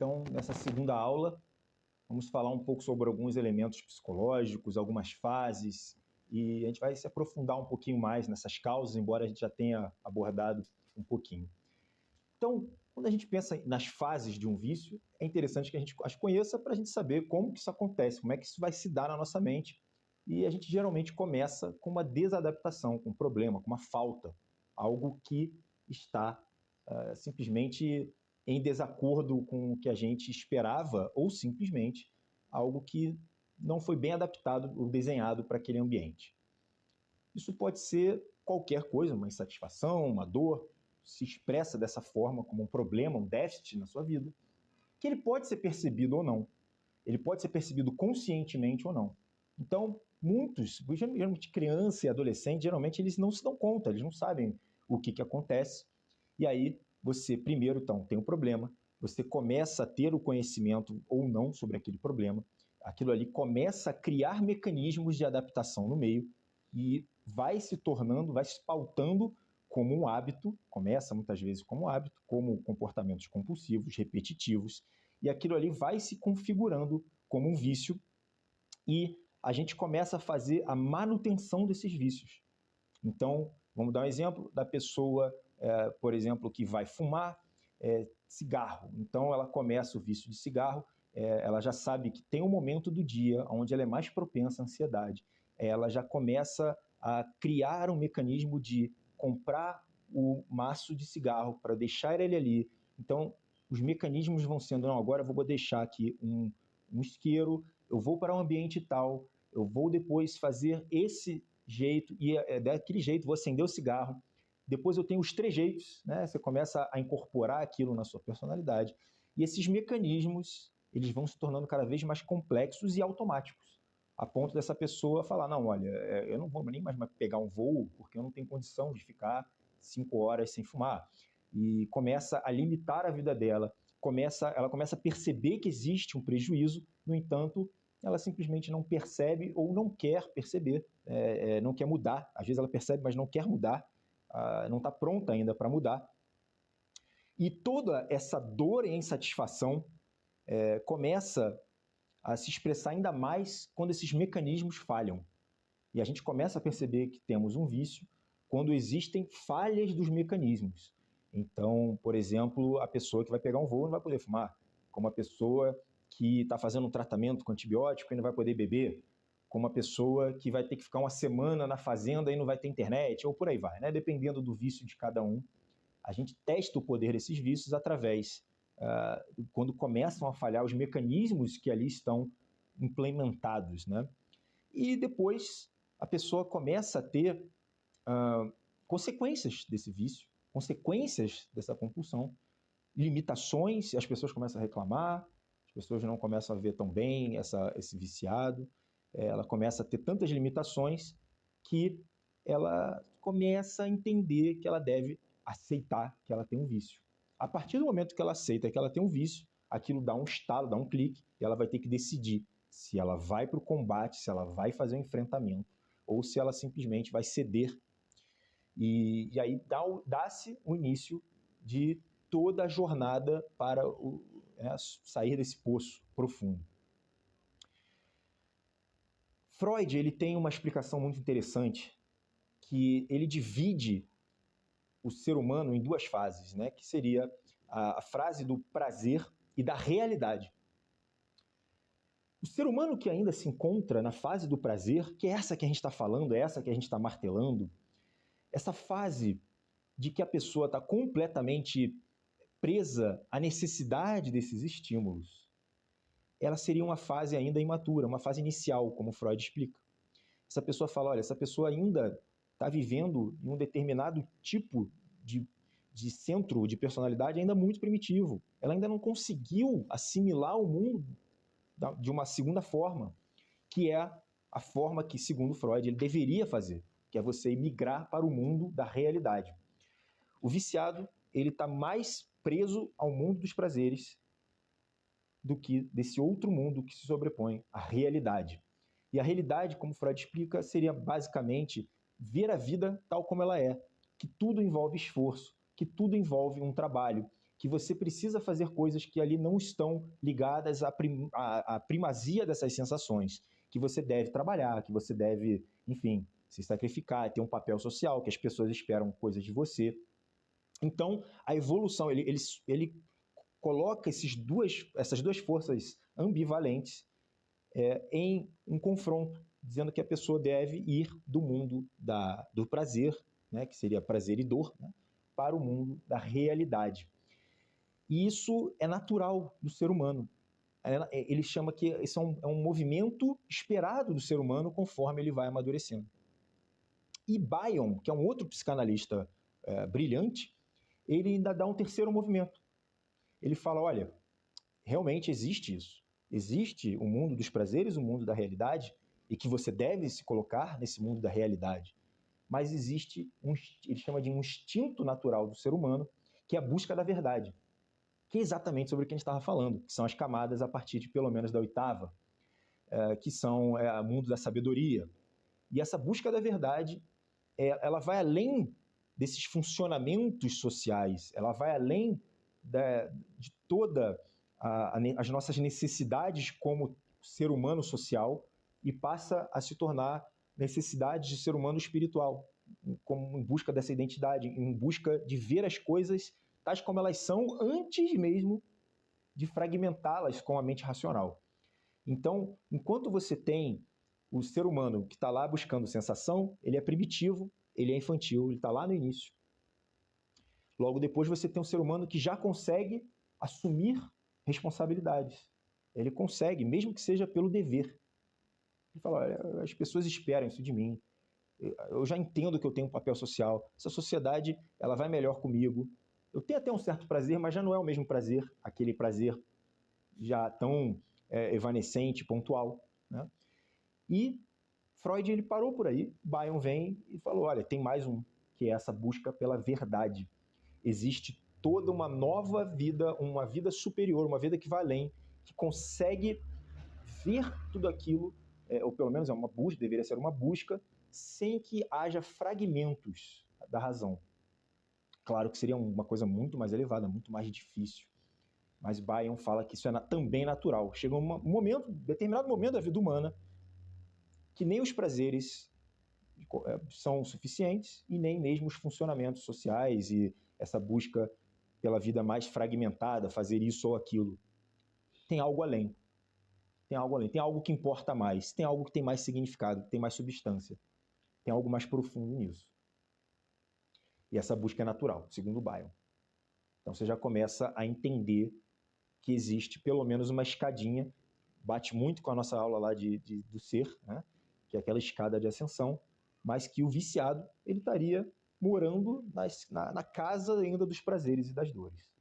Então, nessa segunda aula, vamos falar um pouco sobre alguns elementos psicológicos, algumas fases, e a gente vai se aprofundar um pouquinho mais nessas causas, embora a gente já tenha abordado um pouquinho. Então, quando a gente pensa nas fases de um vício, é interessante que a gente as conheça para a gente saber como que isso acontece, como é que isso vai se dar na nossa mente. E a gente geralmente começa com uma desadaptação, com um problema, com uma falta, algo que está simplesmente em desacordo com o que a gente esperava, ou simplesmente algo que não foi bem adaptado ou desenhado para aquele ambiente. Isso pode ser qualquer coisa, uma insatisfação, uma dor, se expressa dessa forma como um problema, um déficit na sua vida, que ele pode ser percebido ou não. Ele pode ser percebido conscientemente ou não. Então, muitos, geralmente criança e adolescente, geralmente eles não se dão conta, eles não sabem o que acontece. E aí, você primeiro, então, tem um problema, você começa a ter o conhecimento ou não sobre aquele problema, aquilo ali começa a criar mecanismos de adaptação no meio e vai se tornando, vai se pautando como um hábito, começa muitas vezes como hábito, como comportamentos compulsivos, repetitivos, e aquilo ali vai se configurando como um vício e a gente começa a fazer a manutenção desses vícios. Então, vamos dar um exemplo da pessoa, por exemplo, que vai fumar cigarro. Então, ela começa o vício de cigarro, ela já sabe que tem um momento do dia onde ela é mais propensa à ansiedade. Ela já começa a criar um mecanismo de comprar o maço de cigarro para deixar ele ali. Então, os mecanismos vão sendo, não, agora eu vou deixar aqui um isqueiro, eu vou para um ambiente tal, eu vou depois fazer esse jeito, e daquele jeito vou acender o cigarro. Depois eu tenho os trejeitos, né? Você começa a incorporar aquilo na sua personalidade. E esses mecanismos, eles vão se tornando cada vez mais complexos e automáticos, a ponto dessa pessoa falar, não, olha, eu não vou nem mais pegar um voo, porque eu não tenho condição de ficar 5 horas sem fumar. E começa a limitar a vida dela, ela começa a perceber que existe um prejuízo, no entanto, ela simplesmente não percebe ou não quer perceber, não quer mudar. Às vezes ela percebe, mas não quer mudar, não está pronta ainda para mudar. E toda essa dor e insatisfação começa a se expressar ainda mais quando esses mecanismos falham. E a gente começa a perceber que temos um vício quando existem falhas dos mecanismos. Então, por exemplo, a pessoa que vai pegar um voo não vai poder fumar, como a pessoa que está fazendo um tratamento com antibiótico e não vai poder beber, como a pessoa que vai ter que ficar uma semana na fazenda e não vai ter internet, ou por aí vai, né? Dependendo do vício de cada um. A gente testa o poder desses vícios através, quando começam a falhar os mecanismos que ali estão implementados, né? E depois a pessoa começa a ter consequências desse vício, consequências dessa compulsão, limitações, as pessoas começam a reclamar, as pessoas não começam a ver tão bem esse viciado, ela começa a ter tantas limitações que ela começa a entender que ela deve aceitar que ela tem um vício. A partir do momento que ela aceita que ela tem um vício, aquilo dá um estalo, dá um clique, e ela vai ter que decidir se ela vai para o combate, se ela vai fazer um enfrentamento, ou se ela simplesmente vai ceder. E aí dá-se o início de toda a jornada para sair desse poço profundo. Freud ele tem uma explicação muito interessante, que ele divide o ser humano em duas fases, né? Que seria a fase do prazer e da realidade. O ser humano que ainda se encontra na fase do prazer, que é essa que a gente está falando, é essa que a gente está martelando, essa fase de que a pessoa está completamente presa à necessidade desses estímulos, ela seria uma fase ainda imatura, uma fase inicial, como Freud explica. Essa pessoa fala, olha, essa pessoa ainda está vivendo em um determinado tipo de centro de personalidade ainda muito primitivo. Ela ainda não conseguiu assimilar o mundo de uma segunda forma, que é a forma que, segundo Freud, ele deveria fazer, que é você migrar para o mundo da realidade. O viciado, ele está mais preso ao mundo dos prazeres do que desse outro mundo que se sobrepõe à realidade. E a realidade, como Freud explica, seria basicamente ver a vida tal como ela é, que tudo envolve esforço, que tudo envolve um trabalho, que você precisa fazer coisas que ali não estão ligadas à primazia dessas sensações, que você deve trabalhar, que você deve, enfim, se sacrificar, ter um papel social, que as pessoas esperam coisas de você. Então, a evolução, ele coloca essas duas forças ambivalentes em um confronto, dizendo que a pessoa deve ir do mundo do prazer, né, que seria prazer e dor, né, para o mundo da realidade. E isso é natural do ser humano. Ele chama que isso é um movimento esperado do ser humano conforme ele vai amadurecendo. E Bion, que é um outro psicanalista brilhante, ele ainda dá um terceiro movimento. Ele fala, olha, realmente existe isso. Existe o mundo dos prazeres, o mundo da realidade, e que você deve se colocar nesse mundo da realidade. Mas existe, ele chama de um instinto natural do ser humano, que é a busca da verdade, que é exatamente sobre o que a gente estava falando, que são as camadas a partir de pelo menos da oitava, que são o mundo da sabedoria. E essa busca da verdade, ela vai além desses funcionamentos sociais, ela vai além de toda as nossas necessidades como ser humano social e passa a se tornar necessidades de ser humano espiritual, como em busca dessa identidade, em busca de ver as coisas tais como elas são antes mesmo de fragmentá-las com a mente racional. Então, enquanto você tem o ser humano que está lá buscando sensação, ele é primitivo, ele é infantil, ele está lá no início. Logo depois você tem um ser humano que já consegue assumir responsabilidades. Ele consegue, mesmo que seja pelo dever. Ele fala, olha, as pessoas esperam isso de mim. Eu já entendo que eu tenho um papel social. Essa sociedade, ela vai melhor comigo. Eu tenho até um certo prazer, mas já não é o mesmo prazer, aquele prazer já tão evanescente, pontual, né? E Freud, ele parou por aí. Bion vem e falou, olha, tem mais um, que é essa busca pela verdade. Existe toda uma nova vida, uma vida superior, uma vida que vai além, que consegue ver tudo aquilo, ou pelo menos é uma busca, deveria ser uma busca, sem que haja fragmentos da razão. Claro que seria uma coisa muito mais elevada, muito mais difícil. Mas Bion fala que isso é também natural. Chega um momento, determinado momento da vida humana, que nem os prazeres são suficientes e nem mesmo os funcionamentos sociais e essa busca pela vida mais fragmentada, fazer isso ou aquilo. Tem algo além. Tem algo além. Tem algo que importa mais. Tem algo que tem mais significado, que tem mais substância. Tem algo mais profundo nisso. E essa busca é natural, segundo Bion. Então você já começa a entender que existe pelo menos uma escadinha, bate muito com a nossa aula lá do ser, né? Que é aquela escada de ascensão, mas que o viciado ele estaria morando na casa ainda dos prazeres e das dores.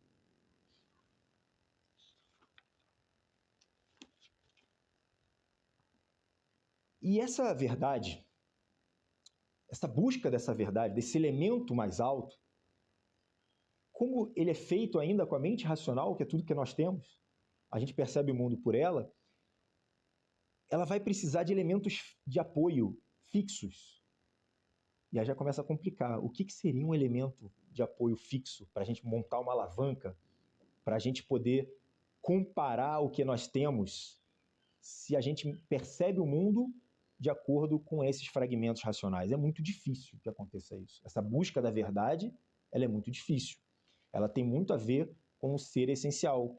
E essa verdade, essa busca dessa verdade, desse elemento mais alto, como ele é feito ainda com a mente racional, que é tudo que nós temos, a gente percebe o mundo por ela, ela vai precisar de elementos de apoio fixos. E aí já começa a complicar. O que seria um elemento de apoio fixo para a gente montar uma alavanca, para a gente poder comparar o que nós temos, se a gente percebe o mundo de acordo com esses fragmentos racionais? É muito difícil que aconteça isso. Essa busca da verdade, ela é muito difícil. Ela tem muito a ver com o ser essencial.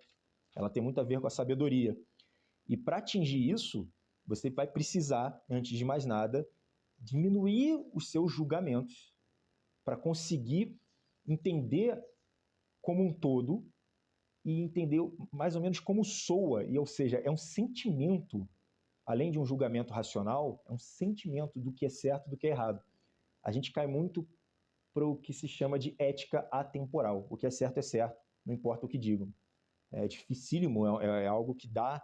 Ela tem muito a ver com a sabedoria. E para atingir isso, você vai precisar, antes de mais nada, diminuir os seus julgamentos para conseguir entender como um todo e entender mais ou menos como soa, ou seja, é um sentimento, além de um julgamento racional, é um sentimento do que é certo e do que é errado. A gente cai muito para o que se chama de ética atemporal. O que é certo, não importa o que digam. É dificílimo, é algo que dá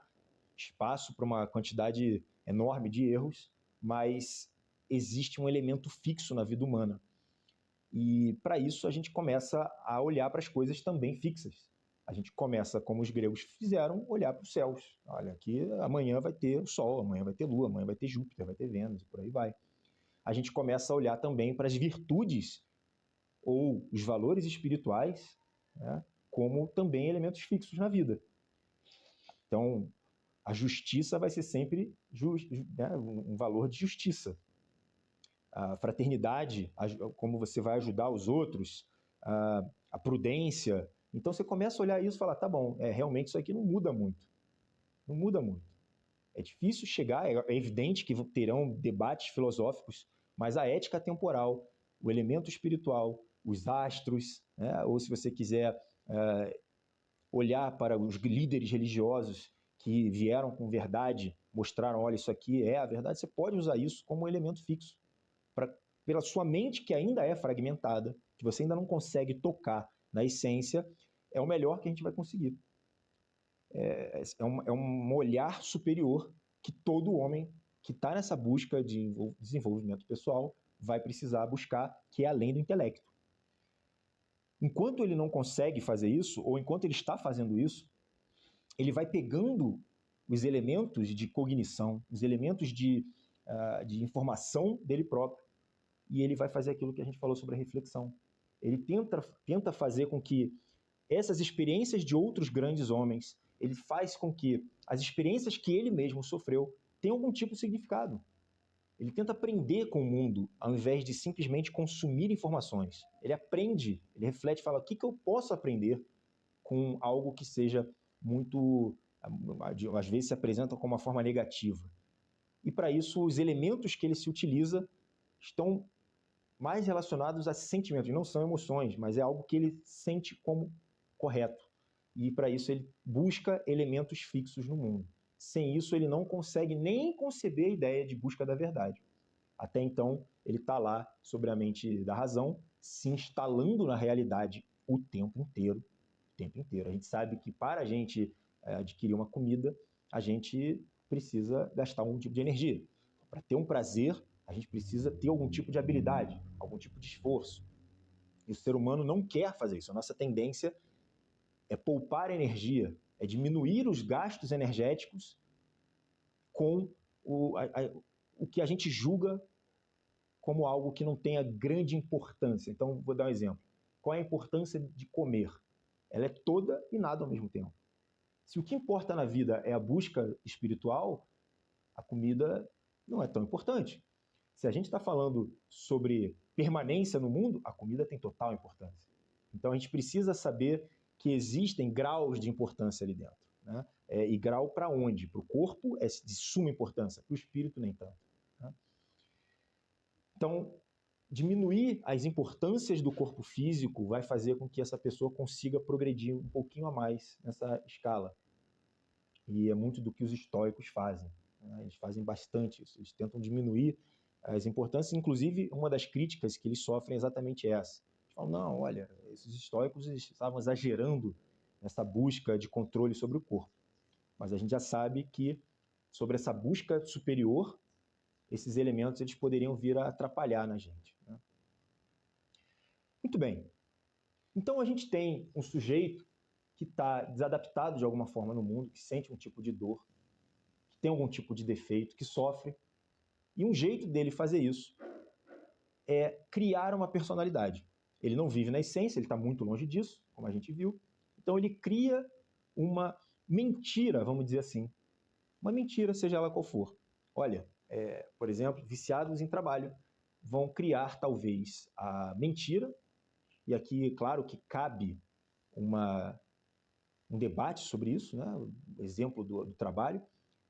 espaço para uma quantidade enorme de erros, mas existe um elemento fixo na vida humana. E para isso a gente começa a olhar para as coisas também fixas. A gente começa, como os gregos fizeram, olhar para os céus. Olha, aqui amanhã vai ter o Sol, amanhã vai ter Lua, amanhã vai ter Júpiter, vai ter Vênus, e por aí vai. A gente começa a olhar também para as virtudes ou os valores espirituais, né, como também elementos fixos na vida. Então, a justiça vai ser sempre né, um valor de justiça. A fraternidade, como você vai ajudar os outros, a prudência. Então, você começa a olhar isso e falar, tá bom, realmente isso aqui não muda muito. Não muda muito. É difícil chegar, é evidente que terão debates filosóficos, mas a ética temporal, o elemento espiritual, os astros, né? Ou se você quiser olhar para os líderes religiosos que vieram com verdade, mostraram, olha, isso aqui é a verdade, você pode usar isso como um elemento fixo. Pela sua mente, que ainda é fragmentada, que você ainda não consegue tocar na essência, é o melhor que a gente vai conseguir. É um olhar superior que todo homem que está nessa busca de desenvolvimento pessoal vai precisar buscar, que é além do intelecto. Enquanto ele não consegue fazer isso, ou enquanto ele está fazendo isso, ele vai pegando os elementos de cognição, os elementos de informação dele próprio, e ele vai fazer aquilo que a gente falou sobre a reflexão. Ele tenta fazer com que essas experiências de outros grandes homens, ele faz com que as experiências que ele mesmo sofreu tenham algum tipo de significado. Ele tenta aprender com o mundo, ao invés de simplesmente consumir informações. Ele aprende, ele reflete e fala, o que eu posso aprender com algo que seja muito, às vezes se apresenta como uma forma negativa. E para isso, os elementos que ele se utiliza estão mais relacionados a sentimentos, não são emoções, mas é algo que ele sente como correto. E para isso ele busca elementos fixos no mundo. Sem isso ele não consegue nem conceber a ideia de busca da verdade. Até então ele está lá sobre a mente da razão, se instalando na realidade o tempo inteiro. O tempo inteiro. A gente sabe que para a gente adquirir uma comida, a gente precisa gastar um tipo de energia. Para ter um prazer, a gente precisa ter algum tipo de habilidade, algum tipo de esforço. E o ser humano não quer fazer isso. A nossa tendência é poupar energia, é diminuir os gastos energéticos com o que a gente julga como algo que não tenha grande importância. Então, vou dar um exemplo. Qual é a importância de comer? Ela é toda e nada ao mesmo tempo. Se o que importa na vida é a busca espiritual, a comida não é tão importante. Se a gente está falando sobre permanência no mundo, a comida tem total importância. Então a gente precisa saber que existem graus de importância ali dentro. Né? E grau para onde? Para o corpo é de suma importância, para o espírito nem tanto. Né? Então, diminuir as importâncias do corpo físico vai fazer com que essa pessoa consiga progredir um pouquinho a mais nessa escala. E é muito do que os estoicos fazem. Né? Eles fazem bastante isso. Eles tentam diminuir as importâncias. Inclusive, uma das críticas que eles sofrem é exatamente essa. Eles falam, não, olha, esses estoicos estavam exagerando nessa busca de controle sobre o corpo. Mas a gente já sabe que, sobre essa busca superior, esses elementos eles poderiam vir a atrapalhar na gente. Né? Muito bem. Então, a gente tem um sujeito que está desadaptado de alguma forma no mundo, que sente um tipo de dor, que tem algum tipo de defeito, que sofre. E um jeito dele fazer isso é criar uma personalidade. Ele não vive na essência, ele está muito longe disso, como a gente viu. Então ele cria uma mentira, vamos dizer assim. Uma mentira, seja ela qual for. Olha, por exemplo, viciados em trabalho vão criar talvez a mentira, e aqui, claro, que cabe um debate sobre isso, né? O exemplo do trabalho,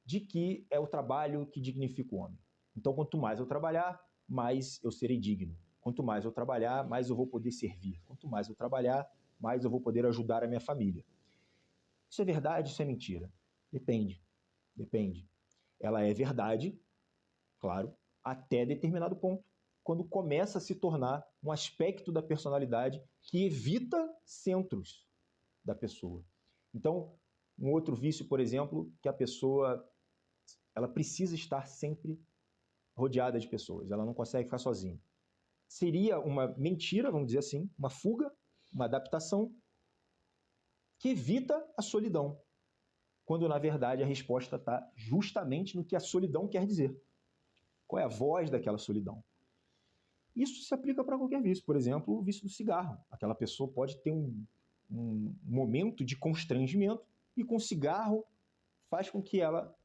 de que é o trabalho que dignifica o homem. Então, quanto mais eu trabalhar, mais eu serei digno. Quanto mais eu trabalhar, mais eu vou poder servir. Quanto mais eu trabalhar, mais eu vou poder ajudar a minha família. Isso é verdade, isso é mentira? Depende. Depende. Ela é verdade, claro, até determinado ponto, quando começa a se tornar um aspecto da personalidade que evita centros da pessoa. Então, um outro vício, por exemplo, que a pessoa ela precisa estar sempre rodeada de pessoas, ela não consegue ficar sozinha. Seria uma mentira, vamos dizer assim, uma fuga, uma adaptação que evita a solidão, quando na verdade a resposta está justamente no que a solidão quer dizer. Qual é a voz daquela solidão? Isso se aplica para qualquer vício. Por exemplo, o vício do cigarro. Aquela pessoa pode ter um momento de constrangimento, e com o cigarro faz com que ela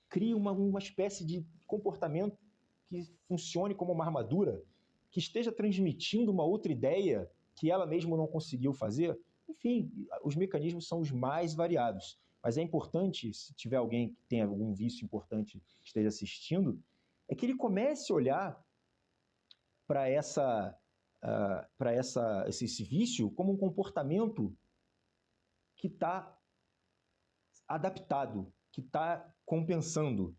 crie uma espécie de comportamento que funcione como uma armadura, que esteja transmitindo uma outra ideia que ela mesma não conseguiu fazer. Enfim, os mecanismos são os mais variados. Mas é importante, se tiver alguém que tenha algum vício importante que esteja assistindo, é que ele comece a olhar para esse vício como um comportamento que está adaptado, que está compensando,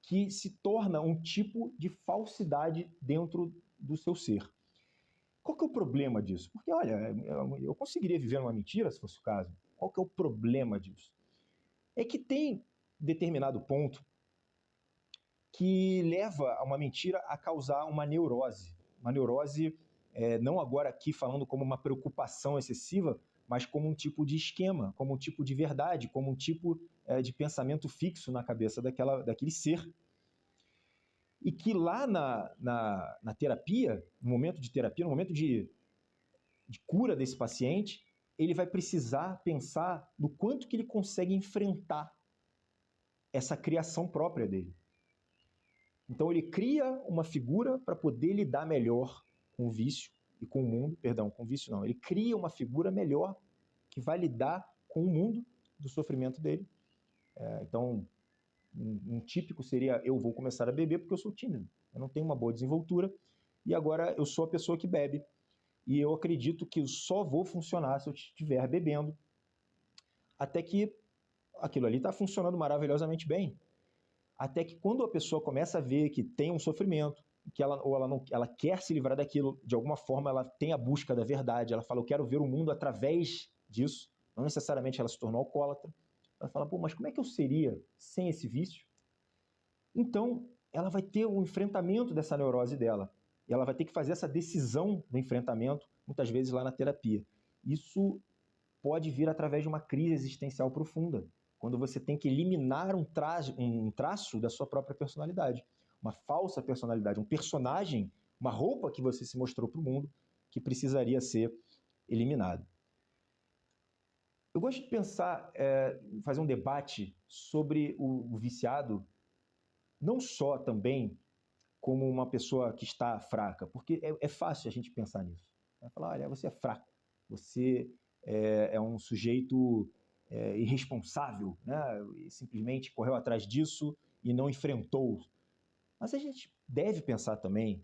que se torna um tipo de falsidade dentro do seu ser. Qual que é o problema disso? Porque, olha, eu conseguiria viver uma mentira se fosse o caso. Qual que é o problema disso? É que tem determinado ponto que leva a uma mentira a causar uma neurose. Uma neurose, não agora aqui falando como uma preocupação excessiva, mas como um tipo de esquema, como um tipo de verdade, como um tipo de pensamento fixo na cabeça daquele ser. E que lá na terapia, no momento de terapia, no momento de cura desse paciente, ele vai precisar pensar no quanto que ele consegue enfrentar essa criação própria dele. Então ele cria uma figura para poder lidar melhor com o vício e com o mundo, perdão, com o vício não, ele cria uma figura melhor que vai lidar com o mundo do sofrimento dele. Então, um típico seria: eu vou começar a beber porque eu sou tímido, eu não tenho uma boa desenvoltura e agora eu sou a pessoa que bebe. E eu acredito que eu só vou funcionar se eu estiver bebendo, até que aquilo ali está funcionando maravilhosamente bem. Até que quando a pessoa começa a ver que tem um sofrimento, que ela quer se livrar daquilo, de alguma forma ela tem a busca da verdade, ela fala: eu quero ver o mundo através disso, não necessariamente ela se tornou alcoólatra, ela fala: pô, mas como é que eu seria sem esse vício? Então, ela vai ter um enfrentamento dessa neurose dela, e ela vai ter que fazer essa decisão do enfrentamento, muitas vezes lá na terapia. Isso pode vir através de uma crise existencial profunda, quando você tem que eliminar um traço da sua própria personalidade, uma falsa personalidade, um personagem, uma roupa que você se mostrou para o mundo que precisaria ser eliminado. Eu gosto de pensar, fazer um debate sobre o viciado, não só também como uma pessoa que está fraca, porque é fácil a gente pensar nisso. Vai falar: olha, você é fraco, você é um sujeito irresponsável, né? E simplesmente correu atrás disso e não enfrentou. Mas a gente deve pensar também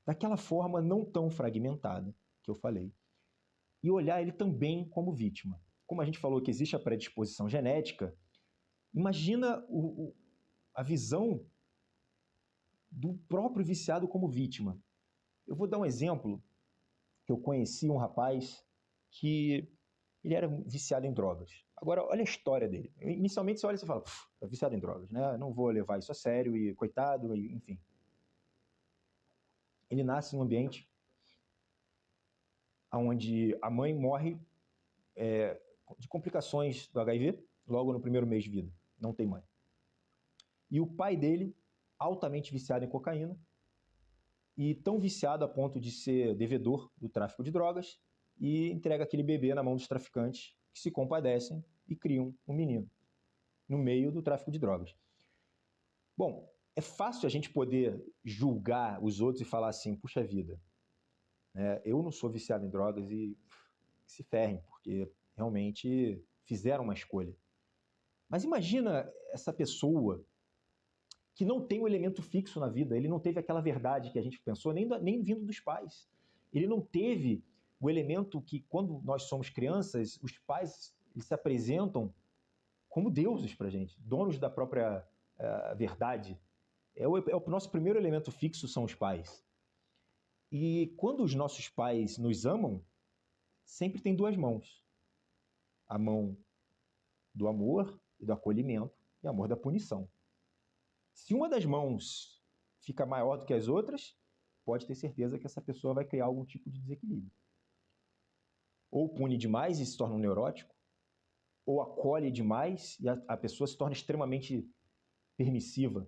daquela forma não tão fragmentada que eu falei, e olhar ele também como vítima. Como a gente falou que existe a predisposição genética, imagina a visão do próprio viciado como vítima. Eu vou dar um exemplo, que eu conheci um rapaz que ele era viciado em drogas. Agora, olha a história dele. Inicialmente você olha e você fala: é viciado em drogas, né? Não vou levar isso a sério, e coitado, e, enfim. Ele nasce num ambiente onde a mãe morre de complicações do HIV logo no primeiro mês de vida. Não tem mãe. E o pai dele, altamente viciado em cocaína, e tão viciado a ponto de ser devedor do tráfico de drogas, e entrega aquele bebê na mão dos traficantes, que se compadecem e criam um menino no meio do tráfico de drogas. Bom, é fácil a gente poder julgar os outros e falar assim: puxa vida, eu não sou viciado em drogas e que se ferrem, porque realmente fizeram uma escolha. Mas imagina essa pessoa que não tem um elemento fixo na vida, ele não teve aquela verdade que a gente pensou, nem vindo dos pais. Ele não teve o elemento que, quando nós somos crianças, os pais eles se apresentam como deuses para a gente, donos da própria verdade. O nosso primeiro elemento fixo são os pais. E quando os nossos pais nos amam, sempre tem duas mãos. A mão do amor e do acolhimento, e a amor da punição. Se uma das mãos fica maior do que as outras, pode ter certeza que essa pessoa vai criar algum tipo de desequilíbrio. Ou pune demais e se torna um neurótico, ou acolhe demais e a pessoa se torna extremamente permissiva.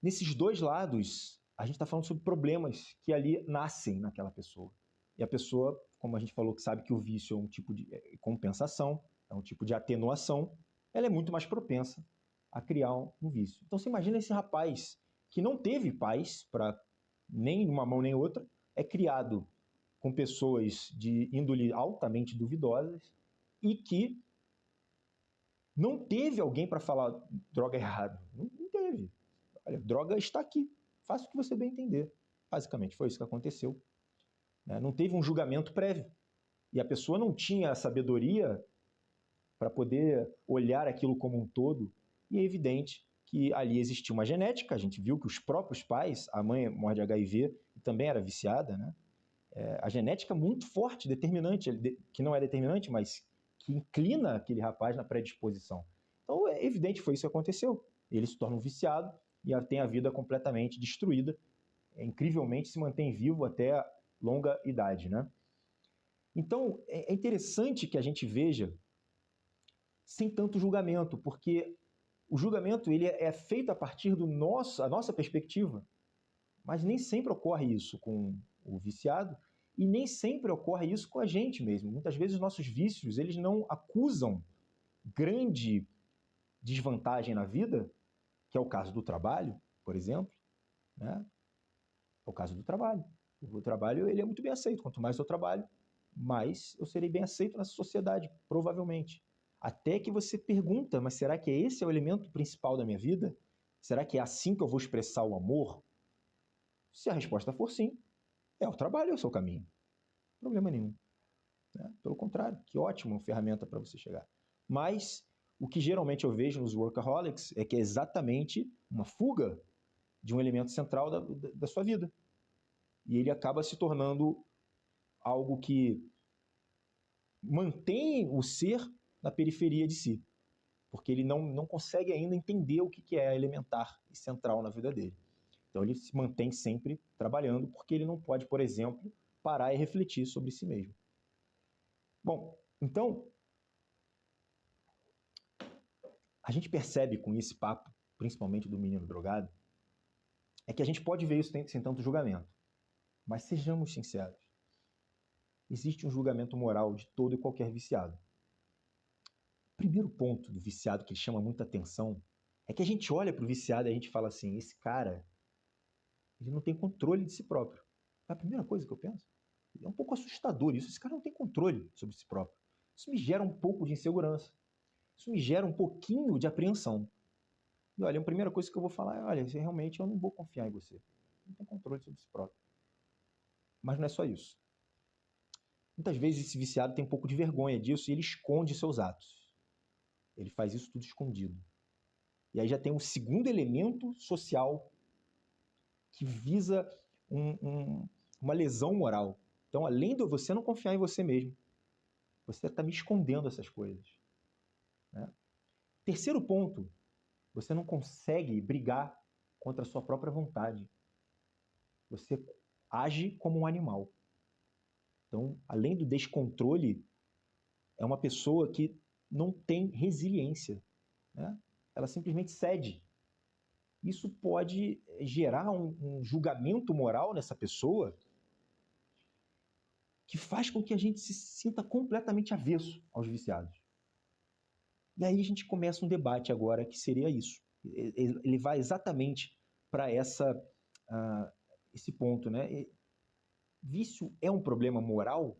Nesses dois lados, a gente está falando sobre problemas que ali nascem naquela pessoa. E a pessoa como a gente falou, que sabe que o vício é um tipo de compensação, é um tipo de atenuação, ela é muito mais propensa a criar um vício. Então você imagina esse rapaz que não teve pais para nem uma mão nem outra, é criado com pessoas de índole altamente duvidosas e que não teve alguém para falar droga errado. Não teve. Olha, droga está aqui. Faça o que você bem entender. Basicamente, foi isso que aconteceu. Não teve um julgamento prévio. E a pessoa não tinha a sabedoria para poder olhar aquilo como um todo. E é evidente que ali existia uma genética. A gente viu que os próprios pais, a mãe morre de HIV e também era viciada, né? A genética é muito forte, determinante, que não é determinante, mas que inclina aquele rapaz na predisposição. Então, é evidente que foi isso que aconteceu. Ele se torna um viciado e tem a vida completamente destruída. Incrivelmente se mantém vivo até a longa idade, né? Então, é interessante que a gente veja sem tanto julgamento, porque o julgamento ele é feito a partir da nossa perspectiva, mas nem sempre ocorre isso com o viciado e nem sempre ocorre isso com a gente mesmo. Muitas vezes os nossos vícios eles não acusam grande desvantagem na vida, que é o caso do trabalho, por exemplo, né? É o caso do trabalho. O trabalho ele é muito bem aceito. Quanto mais eu trabalho, mais eu serei bem aceito nessa sociedade, provavelmente. Até que você pergunta, mas será que esse é o elemento principal da minha vida? Será que é assim que eu vou expressar o amor? Se a resposta for sim, o trabalho é o seu caminho. Problema nenhum. Né? Pelo contrário, que ótima ferramenta para você chegar. Mas o que geralmente eu vejo nos workaholics é que é exatamente uma fuga de um elemento central da sua vida. E ele acaba se tornando algo que mantém o ser na periferia de si, porque ele não consegue ainda entender o que é elementar e central na vida dele. Então ele se mantém sempre trabalhando, porque ele não pode, por exemplo, parar e refletir sobre si mesmo. Bom, então, a gente percebe com esse papo, principalmente do menino drogado, é que a gente pode ver isso sem tanto julgamento. Mas sejamos sinceros. Existe um julgamento moral de todo e qualquer viciado. O primeiro ponto do viciado que chama muita atenção é que a gente olha para o viciado e a gente fala assim, esse cara, ele não tem controle de si próprio. É a primeira coisa que eu penso. É um pouco assustador isso. Esse cara não tem controle sobre si próprio. Isso me gera um pouco de insegurança. Isso me gera um pouquinho de apreensão. E olha, a primeira coisa que eu vou falar é, olha, realmente eu não vou confiar em você. Não tem controle sobre si próprio. Mas não é só isso. Muitas vezes esse viciado tem um pouco de vergonha disso e ele esconde seus atos. Ele faz isso tudo escondido. E aí já tem um segundo elemento social que visa uma lesão moral. Então, além de você não confiar em você mesmo, você está me escondendo essas coisas. Né? Terceiro ponto, você não consegue brigar contra a sua própria vontade. Você age como um animal. Então, além do descontrole, é uma pessoa que não tem resiliência. Né? Ela simplesmente cede. Isso pode gerar um julgamento moral nessa pessoa que faz com que a gente se sinta completamente avesso aos viciados. E aí a gente começa um debate agora que seria isso. Ele vai exatamente para esse ponto, né? Vício é um problema moral?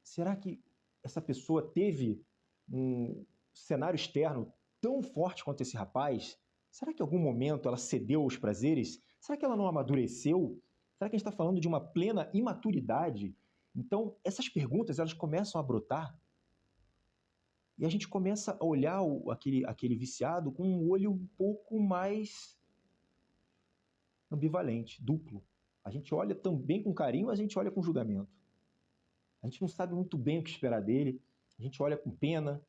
Será que essa pessoa teve um cenário externo tão forte quanto esse rapaz? Será que em algum momento ela cedeu aos prazeres? Será que ela não amadureceu? Será que a gente está falando de uma plena imaturidade? Então, essas perguntas elas começam a brotar e a gente começa a olhar aquele viciado com um olho um pouco mais ambivalente, duplo. A gente olha também com carinho, mas a gente olha com julgamento. A gente não sabe muito bem o que esperar dele, a gente olha com pena.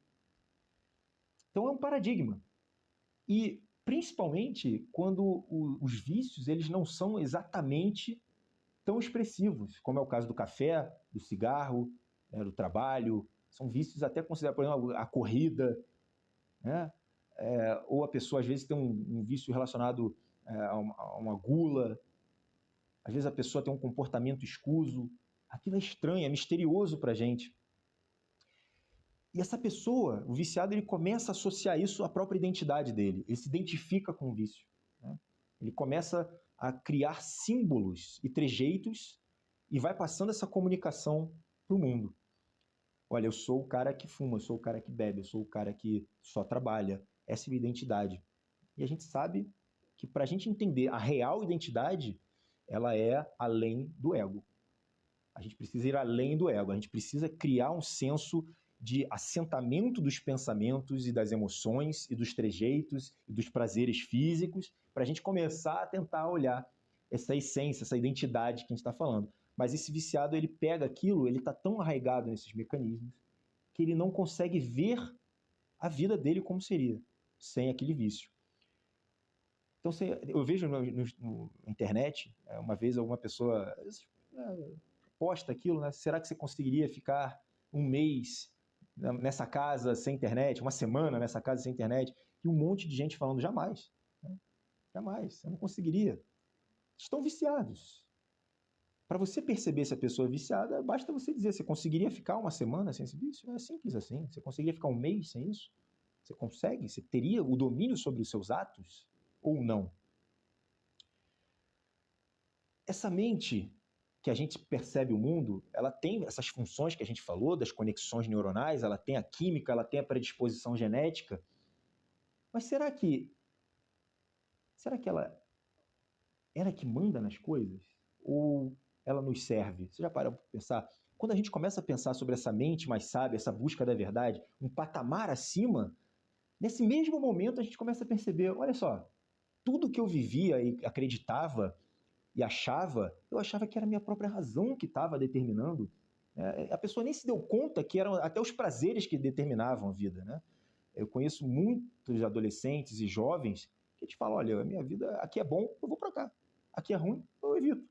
Então é um paradigma. E principalmente quando os vícios eles não são exatamente tão expressivos, como é o caso do café, do cigarro, né, do trabalho. São vícios até considerados, por exemplo, a corrida, né? Ou a pessoa às vezes tem um vício relacionado a uma gula, às vezes a pessoa tem um comportamento escuso, Aquilo é estranho, é misterioso para a gente. E essa pessoa, o viciado, ele começa a associar isso à própria identidade dele. Ele se identifica com o vício, né? Ele começa a criar símbolos e trejeitos e vai passando essa comunicação para o mundo. Olha, eu sou o cara que fuma, eu sou o cara que bebe, eu sou o cara que só trabalha. Essa é a minha identidade. E a gente sabe que para a gente entender a real identidade, ela é além do ego. A gente precisa ir além do ego, a gente precisa criar um senso de assentamento dos pensamentos e das emoções e dos trejeitos e dos prazeres físicos para a gente começar a tentar olhar essa essência, essa identidade que a gente está falando. Mas esse viciado, ele pega aquilo, ele está tão arraigado nesses mecanismos que ele não consegue ver a vida dele como seria sem aquele vício. Então, eu vejo na internet, uma vez alguma pessoa posta aquilo, né? Será que você conseguiria ficar um mês nessa casa sem internet, uma semana nessa casa sem internet? E um monte de gente falando, jamais, né? Jamais, eu não conseguiria. Estão viciados. Para você perceber se a pessoa é viciada, basta você dizer, você conseguiria ficar uma semana sem esse vício? É simples assim. Você conseguiria ficar um mês sem isso? Você consegue? Você teria o domínio sobre os seus atos? Ou não? Essa mente que a gente percebe o mundo, ela tem essas funções que a gente falou, das conexões neuronais, ela tem a química, ela tem a predisposição genética. Mas será que ela é que manda nas coisas? Ou ela nos serve? Você já parou para pensar? Quando a gente começa a pensar sobre essa mente mais sábia, essa busca da verdade, um patamar acima, nesse mesmo momento a gente começa a perceber, olha só, tudo que eu vivia e acreditava e eu achava que era a minha própria razão que estava determinando. A pessoa nem se deu conta que eram até os prazeres que determinavam a vida, né? Eu conheço muitos adolescentes e jovens que te falam, olha, a minha vida aqui é bom, eu vou para cá. Aqui é ruim, eu evito.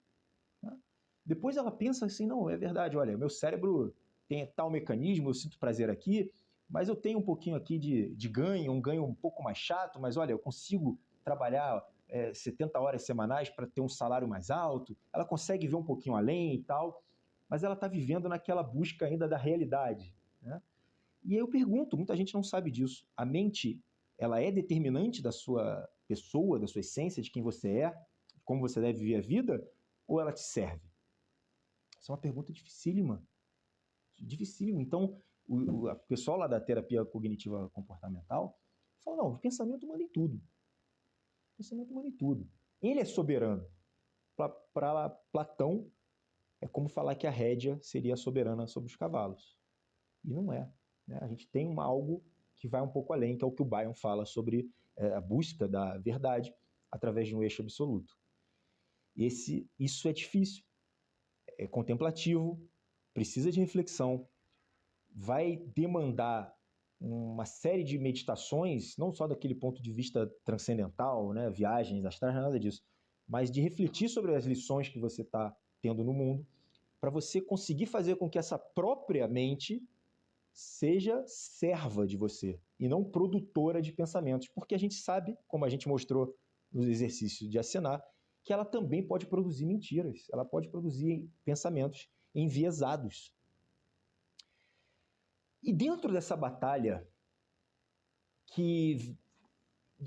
Né? Depois ela pensa assim, não, é verdade, olha, meu cérebro tem tal mecanismo, eu sinto prazer aqui, mas eu tenho um pouquinho aqui de ganho, um ganho um pouco mais chato, mas olha, eu consigo trabalhar 70 horas semanais para ter um salário mais alto, ela consegue ver um pouquinho além e tal, mas ela está vivendo naquela busca ainda da realidade, né? E aí eu pergunto, muita gente não sabe disso, a mente, ela é determinante da sua pessoa, da sua essência, de quem você é, de como você deve viver a vida, ou ela te serve? Essa é uma pergunta dificílima, dificílima. Então, o pessoal lá da terapia cognitiva comportamental fala, não, o pensamento manda em tudo. O pensamento manda em tudo. Ele é soberano. Para Platão, é como falar que a rédea seria soberana sobre os cavalos. E não é. Né? A gente tem algo que vai um pouco além, que é o que o Bion fala sobre a busca da verdade através de um eixo absoluto. Isso é difícil, é contemplativo, precisa de reflexão, vai demandar uma série de meditações, não só daquele ponto de vista transcendental, né, viagens astrais, nada disso, mas de refletir sobre as lições que você está tendo no mundo, para você conseguir fazer com que essa própria mente seja serva de você e não produtora de pensamentos, porque a gente sabe, como a gente mostrou no exercício de acenar, que ela também pode produzir mentiras, ela pode produzir pensamentos enviesados. E dentro dessa batalha, que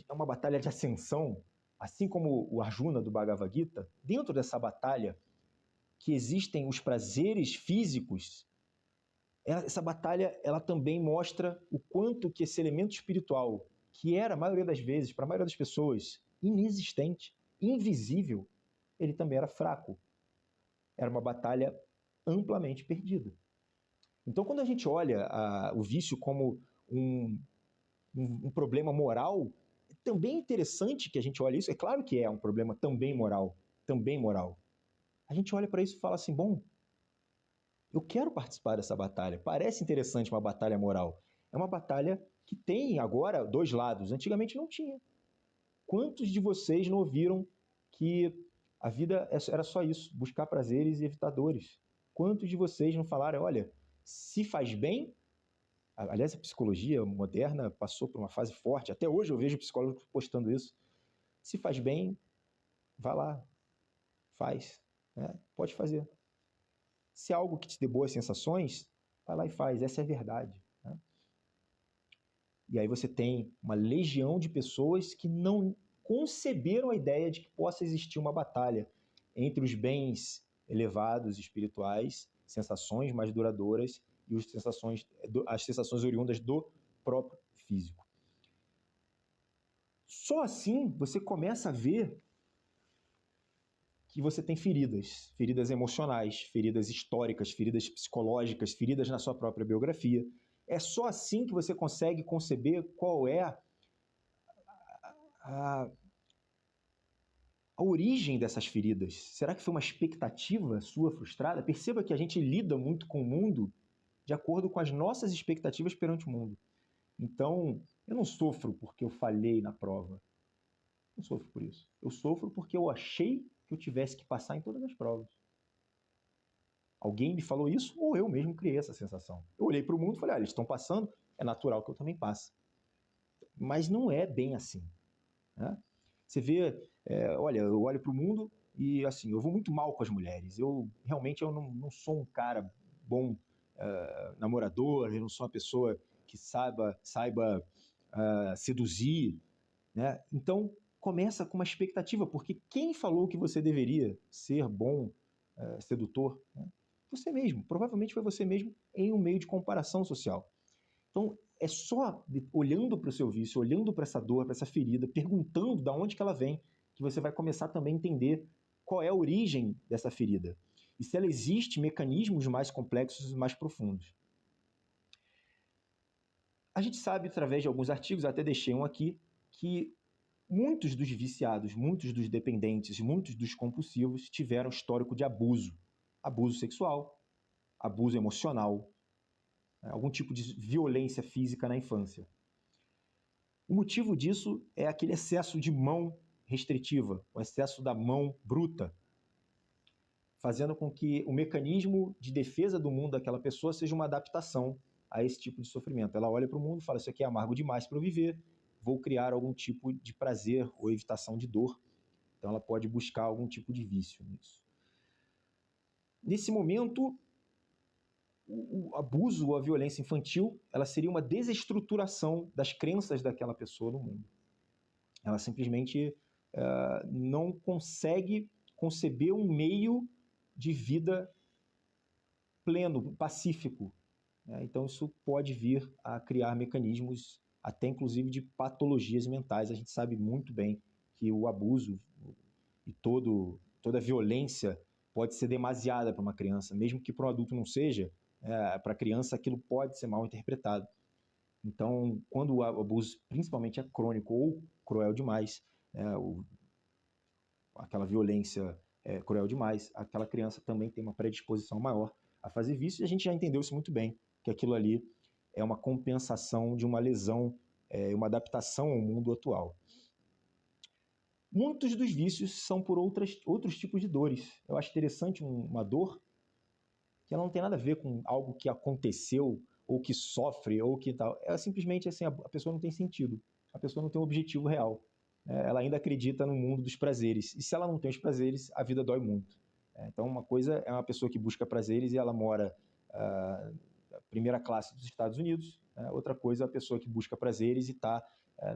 é uma batalha de ascensão, assim como o Arjuna do Bhagavad Gita, dentro dessa batalha que existem os prazeres físicos, essa batalha ela também mostra o quanto que esse elemento espiritual, que era, a maioria das vezes, para a maioria das pessoas, inexistente, invisível, ele também era fraco. Era uma batalha amplamente perdida. Então, quando a gente olha o vício como um problema moral, é também interessante que a gente olhe isso. É claro que é um problema também moral, também moral. A gente olha para isso e fala assim, bom, eu quero participar dessa batalha. Parece interessante uma batalha moral. É uma batalha que tem agora dois lados. Antigamente não tinha. Quantos de vocês não ouviram que a vida era só isso, buscar prazeres e evitar dores? Quantos de vocês não falaram, olha, se faz bem. Aliás, a psicologia moderna passou por uma fase forte. Até hoje eu vejo psicólogos postando isso. Se faz bem, vá lá, faz. Né? Pode fazer. Se é algo que te dê boas sensações, vai lá e faz, essa é a verdade. Né? E aí você tem uma legião de pessoas que não conceberam a ideia de que possa existir uma batalha entre os bens elevados, espirituais, sensações mais duradouras e as sensações oriundas do próprio físico. Só assim você começa a ver que você tem feridas emocionais, feridas históricas, feridas psicológicas, feridas na sua própria biografia. É só assim que você consegue conceber qual é a origem dessas feridas. Será que foi uma expectativa sua frustrada? Perceba que a gente lida muito com o mundo de acordo com as nossas expectativas perante o mundo. Então, eu não sofro porque eu falhei na prova. Não sofro por isso. Eu sofro porque eu achei que eu tivesse que passar em todas as provas. Alguém me falou isso ou eu mesmo criei essa sensação. Eu olhei para o mundo e falei, eles estão passando, é natural que eu também passe. Mas não é bem assim. Né? Você vê, olha, eu olho para o mundo e assim, eu vou muito mal com as mulheres. Realmente eu não sou um cara bom namorador, eu não sou uma pessoa que saiba seduzir. Né? Então, começa com uma expectativa, porque quem falou que você deveria ser bom sedutor? Né? Você mesmo, provavelmente foi você mesmo em um meio de comparação social. Então, é só olhando para o seu vício, olhando para essa dor, para essa ferida, perguntando de onde que ela vem, que você vai começar também a entender qual é a origem dessa ferida. E se ela existe mecanismos mais complexos e mais profundos. A gente sabe, através de alguns artigos, até deixei um aqui, que muitos dos viciados, muitos dos dependentes, muitos dos compulsivos tiveram histórico de abuso. Abuso sexual, abuso emocional, algum tipo de violência física na infância. O motivo disso é aquele excesso de mão restritiva, o excesso da mão bruta, fazendo com que o mecanismo de defesa do mundo daquela pessoa seja uma adaptação a esse tipo de sofrimento. Ela olha para o mundo e fala, isso aqui é amargo demais para eu viver, vou criar algum tipo de prazer ou evitação de dor. Então ela pode buscar algum tipo de vício nisso. Nesse momento, o abuso ou a violência infantil, ela seria uma desestruturação das crenças daquela pessoa no mundo. Ela simplesmente não consegue conceber um meio de vida pleno, pacífico. Né? Então isso pode vir a criar mecanismos até inclusive de patologias mentais. A gente sabe muito bem que o abuso e toda a violência pode ser demasiada para uma criança, mesmo que para um adulto não seja, para a criança aquilo pode ser mal interpretado. Então, quando o abuso principalmente é crônico ou cruel demais, aquela violência cruel demais, aquela criança também tem uma predisposição maior a fazer vício, e a gente já entendeu isso muito bem, que aquilo ali é uma compensação de uma lesão, uma adaptação ao mundo atual. Muitos dos vícios são por outros tipos de dores. Eu acho interessante uma dor que ela não tem nada a ver com algo que aconteceu, ou que sofre, ou que tal. É simplesmente assim, a pessoa não tem sentido. A pessoa não tem um objetivo real. Ela ainda acredita no mundo dos prazeres. E se ela não tem os prazeres, a vida dói muito. Então, uma coisa é uma pessoa que busca prazeres e ela mora na primeira classe dos Estados Unidos. Outra coisa é a pessoa que busca prazeres e está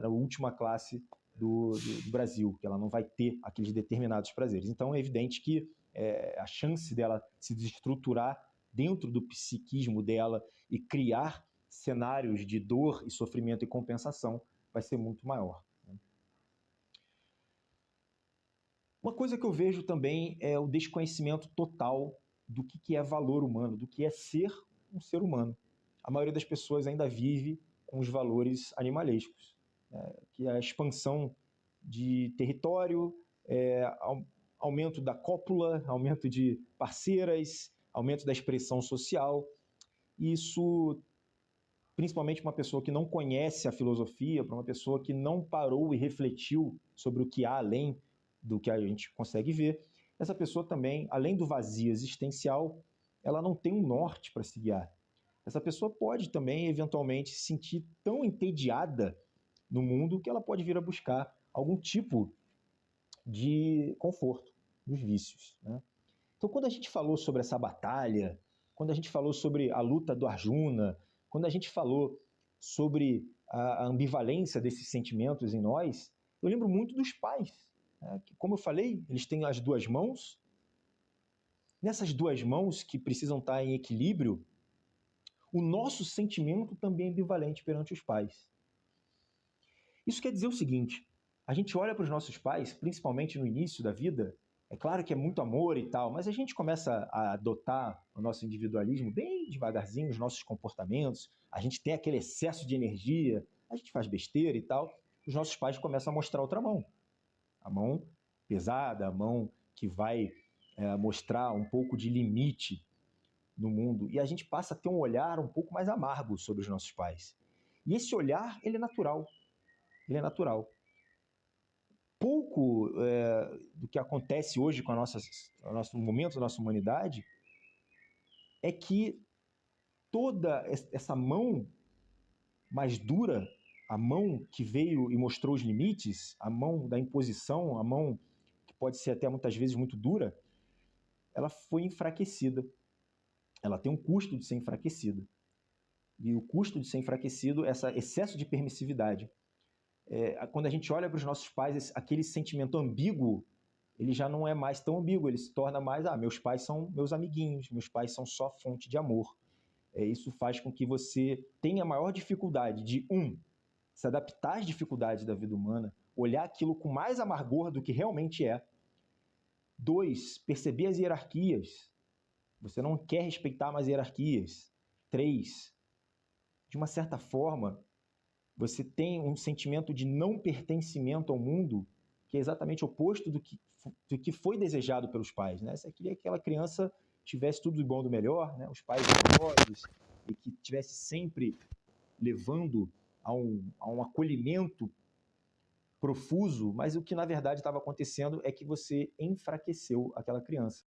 na última classe do Brasil, que ela não vai ter aqueles determinados prazeres. Então, é evidente que a chance dela se desestruturar dentro do psiquismo dela e criar cenários de dor e sofrimento e compensação vai ser muito maior. Uma coisa que eu vejo também é o desconhecimento total do que é valor humano, do que é ser um ser humano. A maioria das pessoas ainda vive com os valores animalescos, que é a expansão de território, aumento da cópula, aumento de parceiras, aumento da expressão social. Isso, principalmente para uma pessoa que não conhece a filosofia, para uma pessoa que não parou e refletiu sobre o que há além do que a gente consegue ver, essa pessoa também, além do vazio existencial, ela não tem um norte para se guiar. Essa pessoa pode também, eventualmente, se sentir tão entediada no mundo que ela pode vir a buscar algum tipo de conforto nos vícios. Né? Então, quando a gente falou sobre essa batalha, quando a gente falou sobre a luta do Arjuna, quando a gente falou sobre a ambivalência desses sentimentos em nós, eu lembro muito dos pais, né? Que, como eu falei, eles têm as duas mãos. Nessas duas mãos que precisam estar em equilíbrio, o nosso sentimento também é ambivalente perante os pais. Isso quer dizer o seguinte: a gente olha para os nossos pais, principalmente no início da vida, é claro que é muito amor e tal, mas a gente começa a adotar o nosso individualismo bem devagarzinho, os nossos comportamentos, a gente tem aquele excesso de energia, a gente faz besteira e tal, os nossos pais começam a mostrar outra mão. A mão pesada, a mão que vai mostrar um pouco de limite no mundo. E a gente passa a ter um olhar um pouco mais amargo sobre os nossos pais. E esse olhar, ele é natural. Ele é natural. Pouco do que acontece hoje com o nosso momento da nossa humanidade é que toda essa mão mais dura, a mão que veio e mostrou os limites, a mão da imposição, a mão que pode ser até muitas vezes muito dura, ela foi enfraquecida. Ela tem um custo de ser enfraquecida. E o custo de ser enfraquecido é esse excesso de permissividade. Quando a gente olha para os nossos pais, aquele sentimento ambíguo, ele já não é mais tão ambíguo, ele se torna mais, meus pais são meus amiguinhos, meus pais são só fonte de amor. Isso faz com que você tenha maior dificuldade de, se adaptar às dificuldades da vida humana, olhar aquilo com mais amargor do que realmente é. 2, perceber as hierarquias. Você não quer respeitar mais hierarquias. 3, de uma certa forma, você tem um sentimento de não pertencimento ao mundo, que é exatamente o oposto do que foi desejado pelos pais, né? Você queria que aquela criança tivesse tudo do bom do melhor, né? Os pais amorosos, e que tivesse sempre levando a um acolhimento profuso, mas o que na verdade estava acontecendo é que você enfraqueceu aquela criança.